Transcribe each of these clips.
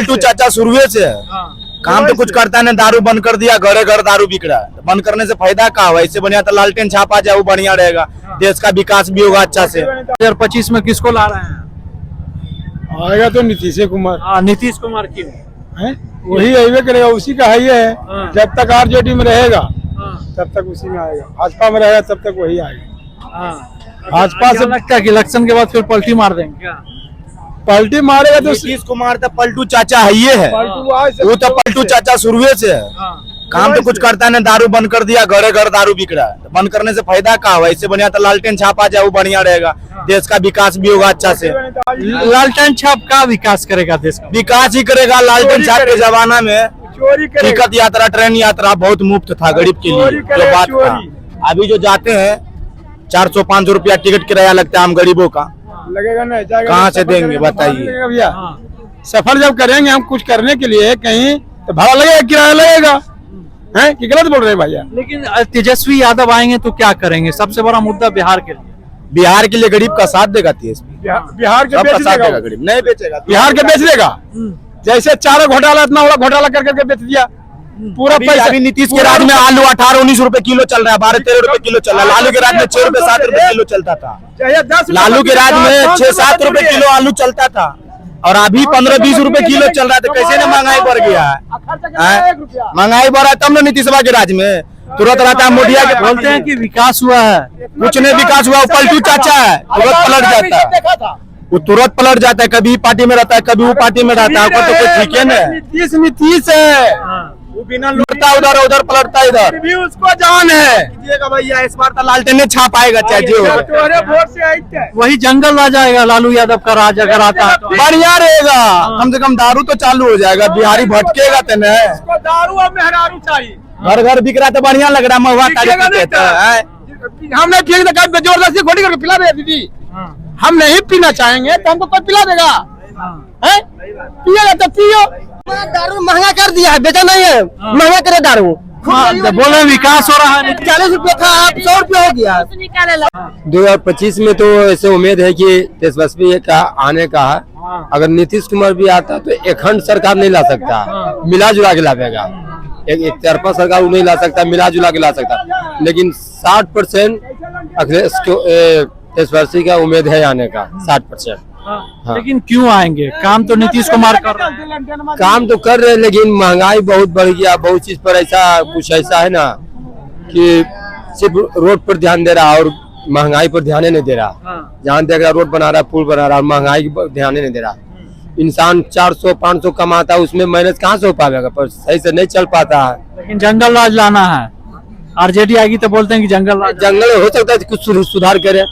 पलटू चाचा शुरू से है। काम तो कुछ करता नहीं, दारू बंद कर दिया, घरे घर दारू बिक रहा है। बंद करने से फायदा क्या हुआ? इससे बढ़िया तो लालटेन छापा जाए, वो बढ़िया रहेगा, देश का विकास भी होगा अच्छा से। 2025 में किसको ला रहे हैं? आएगा तो नीतीश कुमार। नीतीश कुमार क्यों? है वही आएगा करेगा, उसी का है। जब तक आरजेडी में रहेगा तब तक उसी में आएगा, भाजपा में रहेगा तब तक वही आएगा। भाजपा से लगता है कि इलेक्शन के बाद फिर पलटी मार देंगे क्या? पलटी मारेगा तो नीतीश कुमार तो पलटू चाचा है, वो तो पलटू चाचा शुरू से है। काम तो कुछ करता नहीं, दारू बंद कर दिया, घरे घर दारू बिक रहा है। बंद करने से फायदा क्या हुआ? इससे बढ़िया तो लालटेन छापा जाए, वो बढ़िया रहेगा, देश का विकास भी होगा अच्छा से। लालटेन छाप का विकास करेगा देश का? विकास ही करेगा। लालटेन छाप के जमाना में टिकट यात्रा, ट्रेन यात्रा बहुत मुफ्त था गरीब के लिए, जो बात था। अभी जो जाते हैं 400-500 रुपया टिकट किराया लगता है आम गरीबों का, लगेगा नहीं, कहाँ से देंगे बताइए भैया? सफर जब करेंगे हम कुछ करने के लिए कहीं, तो भाड़ा लगेगा, किराया लगेगा। हैं कि गलत बोल रहे हैं भैया? लेकिन तेजस्वी यादव आएंगे तो क्या करेंगे? सबसे बड़ा मुद्दा बिहार के लिए, बिहार के लिए गरीब का साथ देगा तेजस्वी। बिहार के बेच साथ देगा, देगा, गरीब नहीं बेचेगा। बिहार के बेच देगा। जैसे चारों घोटाला, इतना बड़ा घोटाला करके बेच दिया पूरा पैसा। अभी नीतीश के राज में आलू 18-19 रुपए किलो चल रहा है, 12-13 रुपए किलो चल रहा है। लालू के राज में 6 रुपए 7 रुपए किलो चलता था। लालू के राज में 6-7 रुपए किलो आलू चलता था, और अभी 15-20 रुपए किलो चल रहा है। तो कैसे ना महंगाई बढ़ गया है? महंगाई बढ़ा तब ना नीतीश के राज में तुरंत रहता है। मोदिया के बोलते हैं कि विकास हुआ है, कुछ नहीं विकास हुआ। पलटू चाचा है, तुरंत पलट जाता है, वो तुरंत पलट जाता है। कभी पार्टी में रहता है, कभी वो पार्टी में रहता है। तो कोई ठीक है ना? नीतीश है, वो बिना लुटता उधर पलटता इधर। भी उसको जान है। भैया इस बार तो लालटेन छाप आएगा, चाहे जो वही जंगल आ जाएगा लालू यादव का राज अगर आता है तो। बढ़िया रहेगा, कम से कम दारू तो चालू हो जाएगा, बिहारी भटकेगा तो नहीं। दारू और मेहरारू चाहिए, घर घर बिक रहा तो बढ़िया लग रहा है। महुआ हमने ठीक है, जबरदस्ती खोटी करके पिला दे दीदी। हम नहीं पीना चाहेंगे तो हमको कोई पिला देगा? पिएगा तो पियो। दारू महंगा कर दिया है, बेचा नहीं है, महंगा करे दारू। बोले विकास हो रहा है, 40 रुपए था, अब 100 रुपए हो गया। 2025 में तो ऐसे उम्मीद है कि तेजस्वी का आने का है। अगर नीतीश कुमार भी आता तो अखंड सरकार नहीं ला सकता, मिला जुला के लाएगा। एक तरफा सरकार नहीं ला सकता, मिला जुला के ला सकता। लेकिन 60% अखिलेश तेजस्वी का उम्मीद है आने का, 60%। हाँ। लेकिन क्यों आएंगे? काम तो नीतीश कुमार कर रहे हैं। काम तो कर रहे हैं, लेकिन महंगाई बहुत बढ़ गया। बहुत चीज पर कुछ ऐसा है ना कि सिर्फ रोड पर ध्यान दे रहा और महंगाई पर ध्यान नहीं दे रहा। जहाँ देख रहा रोड बना रहा, पुल बना रहा, और महंगाई पर ध्यान नहीं दे रहा। इंसान 400-500 कमाता है, उसमें मेहनत कहाँ से हो पाएगा? पर सही से नहीं चल पाता है। लेकिन जंगल राज लाना है, आरजेडी आएगी तो बोलते हैं कि जंगल हो सकता है कुछ सुधार करे।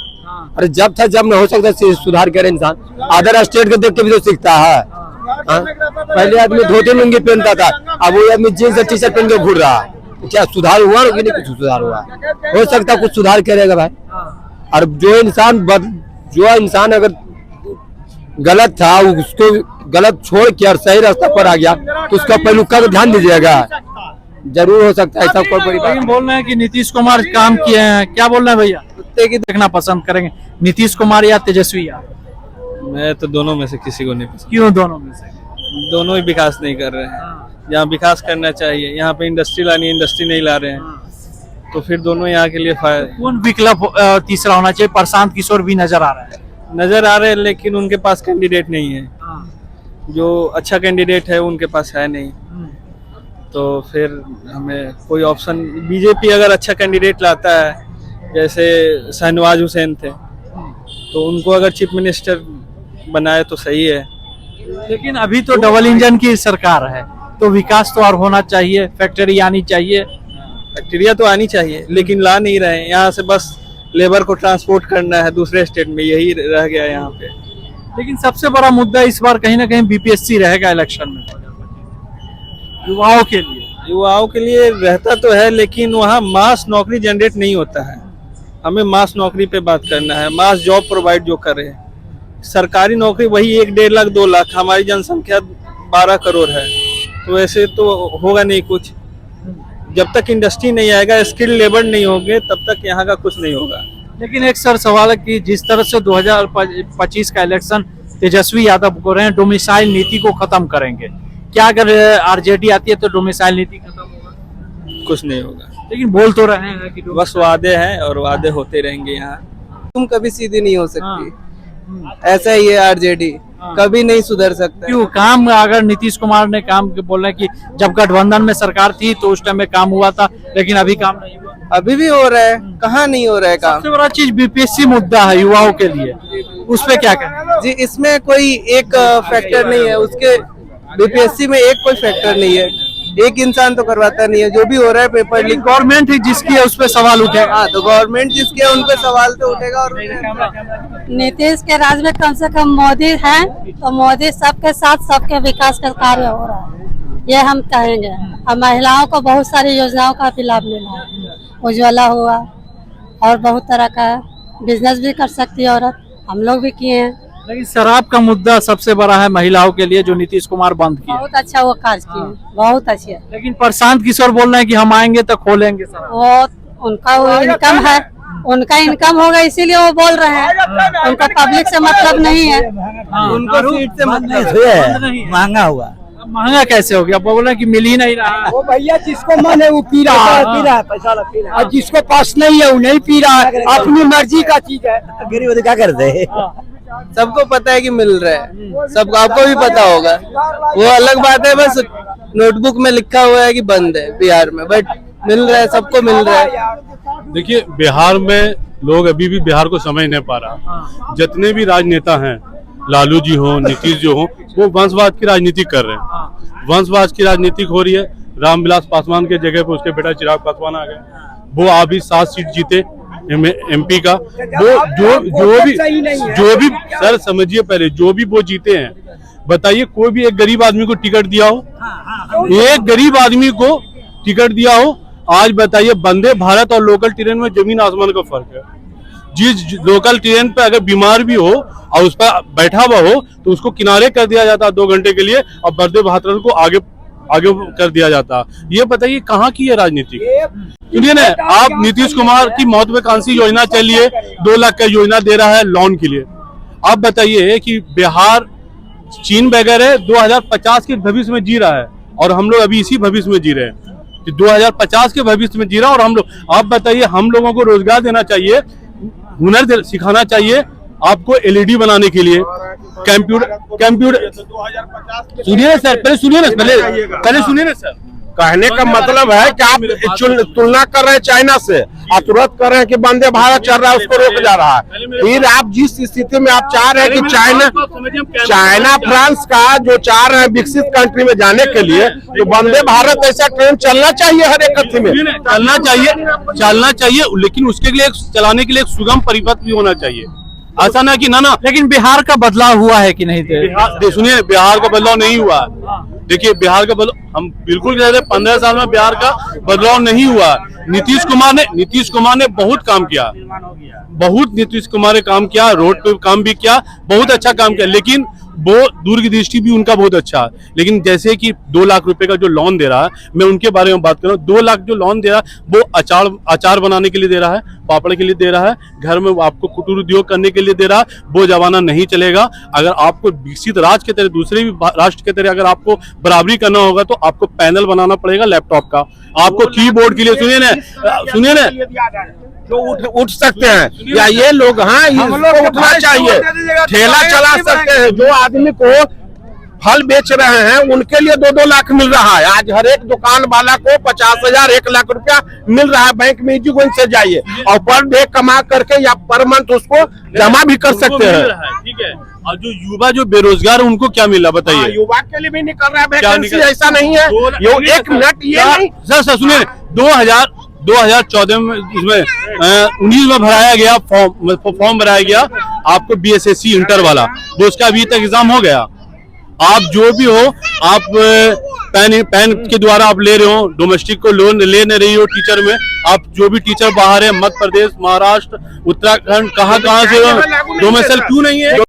अरे जब था जब न हो सकता सुधार करे इंसान। अदर स्टेट को देख के भी तो सीखता है। पहले आदमी धोती लुंगी पहनता था, अब वो आदमी जींस टी शर्ट पहन के घूर रहा है। क्या सुधार हुआ कि नहीं? कुछ सुधार हुआ? हो सकता कुछ सुधार करेगा भाई। और जो इंसान अगर गलत था, उसको गलत छोड़ के और सही रास्ता पर आ गया तो उसका पहलुका को ध्यान दीजिएगा। जरूर हो सकता है ऐसा कोई बड़ी बात। बोल रहे हैं कि नीतीश कुमार काम किए हैं, क्या बोल रहे हैं भैया? की देखना पसंद करेंगे, नीतीश कुमार या तेजस्वी यादव? मैं तो दोनों में से किसी को नहीं पसंद। क्यों दोनों में से? दोनों ही विकास नहीं कर रहे हैं। यहाँ विकास करना चाहिए, यहाँ पे इंडस्ट्री लानी है, इंडस्ट्री नहीं ला रहे हैं। तो फिर दोनों यहाँ के लिए कौन विकल्प तीसरा होना चाहिए? प्रशांत किशोर भी नजर आ रहे हैं, लेकिन उनके पास कैंडिडेट नहीं है। जो अच्छा कैंडिडेट है उनके पास है नहीं। तो फिर हमें कोई ऑप्शन, बीजेपी अगर अच्छा कैंडिडेट लाता है, जैसे शहनवाज हुसैन थे, तो उनको अगर चीफ मिनिस्टर बनाए तो सही है। लेकिन अभी तो डबल इंजन की सरकार है, तो विकास तो और होना चाहिए, फैक्ट्री आनी चाहिए। फैक्ट्रिया तो आनी चाहिए, लेकिन ला नहीं रहे हैं। यहाँ से बस लेबर को ट्रांसपोर्ट करना है दूसरे स्टेट में, यही रह गया है यहाँ पे। लेकिन सबसे बड़ा मुद्दा इस बार कहीं ना कहीं बीपीएससी रहेगा इलेक्शन में, युवाओं के लिए रहता तो है, लेकिन वहाँ मास नौकरी जनरेट नहीं होता है। हमें मास नौकरी पे बात करना है, मास जॉब प्रोवाइड जो करे। सरकारी नौकरी वही 1-1.5 लाख 2 लाख, हमारी जनसंख्या 12 करोड़ है, तो ऐसे तो होगा नहीं कुछ। जब तक इंडस्ट्री नहीं आएगा, स्किल्ड लेबर नहीं होंगे, तब तक यहाँ का कुछ नहीं होगा। लेकिन एक सर सवाल है कि जिस तरह से 2025 का इलेक्शन तेजस्वी यादव को रहे हैं डोमिसाइल नीति को खत्म करेंगे। क्या अगर आरजेडी आती है तो डोमिसाइल नीति खत्म होगा? कुछ नहीं होगा, लेकिन बोल तो रहे हैं कि बस वादे हैं और वादे होते रहेंगे। यहाँ तुम कभी सीधी नहीं हो सकती, ऐसा ही है आरजेडी, कभी नहीं सुधर सकता। क्यों काम अगर नीतीश कुमार ने काम बोल रहे हैं कि जब गठबंधन में सरकार थी तो उस टाइम में काम हुआ था, लेकिन अभी काम नहीं हुआ। अभी भी हो रहा है, कहाँ नहीं हो रहा है काम। सबसे बड़ा चीज बीपीएससी मुद्दा है युवाओं के लिए, उस पे क्या कहना? जी इसमें कोई एक फैक्टर नहीं है, उसके बीपीएससी में एक कोई फैक्टर नहीं है, एक इंसान तो करवाता नहीं है। जो भी हो रहा है पेपर लीक, गवर्नमेंट ही जिसकी है उस पे सवाल उठेगा। हाँ तो गवर्नमेंट जिसकी है उन पे सवाल तो उठेगा। और नीतीश के राज में कम से कम मोदी है, तो मोदी सबके साथ सबके विकास का कार्य हो रहा है, ये हम कहेंगे। और महिलाओं को बहुत सारी योजनाओं का भी लाभ मिला है, उज्ज्वला हुआ और बहुत तरह का बिजनेस भी कर सकती है औरत, हम लोग भी किए हैं। लेकिन शराब का मुद्दा सबसे बड़ा है महिलाओं के लिए, जो नीतीश कुमार बंद किया। बहुत अच्छा वो कार्य किए, बहुत अच्छे। लेकिन प्रशांत किशोर बोल रहे हैं कि हम आएंगे तो खोलेंगे शराब। वो उनका वो इनकम है, उनका इनकम होगा इसीलिए वो बोल रहे हैं, उनका पब्लिक से मतलब नहीं है। उनको सीट से मतलब महंगा हुआ। महंगा कैसे हो गया? बोल रहे हैं कि मिल ही नहीं रहा। वो भैया जिसको मन है वो पी रहा है, पैसा पी रहा है, और जिसको पास नहीं है वो नहीं पी रहा है, अपनी मर्जी का चीज है। गरीब क्या करते हैं? सबको पता है कि मिल रहा है, सब आपको भी पता होगा, वो अलग बात है। बस नोटबुक में लिखा हुआ है कि बंद है बिहार में, बट मिल रहा है, सबको मिल रहा है। देखिए बिहार में लोग अभी भी बिहार को समझ नहीं पा रहा। जितने भी राजनेता हैं, लालू जी हो, नीतीश जी हो, वो वंशवाद की राजनीति कर रहे हैं। वंशवाद की राजनीति हो रही है। रामविलास पासवान के जगह पे उसके बेटा चिराग पासवान आ गए, वो अभी 7 सीट जीते एमपी का। वो जो भी सर समझिए, पहले जो भी वो जीते हैं, बताइए कोई भी एक गरीब आदमी को टिकट दिया हो, एक गरीब आदमी को टिकट दिया हो? आज बताइए वंदे भारत और लोकल ट्रेन में जमीन आसमान का फर्क है। जिस लोकल ट्रेन पे अगर बीमार भी हो और उस पर बैठा हुआ हो तो उसको किनारे कर दिया जाता 2 घंटे के लिए, और वंदे भारत को आगे कर दिया जाता। ये बताइए कहाँ की है राजनीति? सुनिए ना, आप नीतीश कुमार की महत्वाकांक्षी योजना चलिए 2 लाख का योजना दे रहा है लोन के लिए। आप बताइए कि बिहार चीन वगैरह 2050 के भविष्य में जी रहा है और हम लोग अभी इसी भविष्य में जी रहे हैं कि 2050 के भविष्य में जी रहा है। और हम लोग, आप बताइए, हम लोगों को रोजगार देना चाहिए, हुनर सिखाना चाहिए आपको, एलईडी बनाने के लिए, कंप्यूटर। सुनिए सर, पहले सुनिए ना, पहले सुनिए ना सर। कहने का मतलब है कि आप तुलना कर रहे हैं चाइना से, आप तुरंत कर रहे हैं कि वंदे भारत चल रहा है उसको रोक जा रहा है। फिर आप जिस स्थिति में आप चाह रहे हैं कि चाइना फ्रांस का जो चाह रहे हैं विकसित कंट्री में जाने के लिए, तो वंदे भारत ऐसा ट्रेन चलना चाहिए हर एक कंट्री में, चलना चाहिए, लेकिन उसके लिए चलाने के लिए एक सुगम परिपथ भी होना चाहिए। ऐसा ना कि ना। लेकिन बिहार का बदलाव हुआ है कि नहीं? सुनिए, बिहार का बदलाव नहीं हुआ। देखिए बिहार का बदलाव, हम बिल्कुल कह रहे 15 साल में बिहार का बदलाव नहीं हुआ। नीतीश कुमार ने बहुत काम किया, नीतीश कुमार ने काम किया, रोड पे काम भी किया, बहुत अच्छा काम किया, लेकिन वो दूरदृष्टि भी उनका बहुत अच्छा है। लेकिन जैसे कि 2 लाख रुपए का जो लोन दे रहा है, मैं उनके बारे में बात कर रहा हूँ। 2 लाख जो लोन दे रहा है वो अचार बनाने के लिए दे रहा है, पापड़ के लिए दे रहा है, घर में आपको कुटीर उद्योग करने के लिए दे रहा है। वो जमाना नहीं चलेगा। अगर आपको विकसित राज्य के तरह, दूसरे भी राष्ट्र के तरह अगर आपको बराबरी करना होगा तो आपको पैनल बनाना पड़ेगा लैपटॉप का, आपको कीबोर्ड के लिए। सुनिए ना, जो उठ सकते हैं या ये लोग, हाँ हम लोग उठना चाहिए, ठेला चला सकते हैं। जो आदमी को फल बेच रहे हैं उनके लिए 2-2 लाख मिल रहा है। आज हर एक दुकान वाला को 50,000 1 लाख रुपया मिल रहा है। बैंक में इजी कोइन से जाइए और पर डे कमा करके या पर मंथ उसको जमा भी कर सकते हैं। ठीक है। और जो युवा जो बेरोजगार उनको क्या मिला बताइए? युवा के लिए भी नहीं कर रहा है वैकेंसी, ऐसा नहीं है। एक मिनट ये नहीं सर सुनिए, 2014 में, इसमें 19 में भराया गया फॉर्म भराया गया आपको बीएसएससी इंटर वाला, वो उसका अभी तक एग्जाम हो गया। आप जो भी हो, आप पैन के द्वारा आप ले रहे हो, डोमेस्टिक को लोन ले नहीं रही हो टीचर में। आप जो भी टीचर बाहर है, मध्य प्रदेश, महाराष्ट्र, उत्तराखंड, कहाँ से हो, डोमेस्टिक क्यों नहीं है?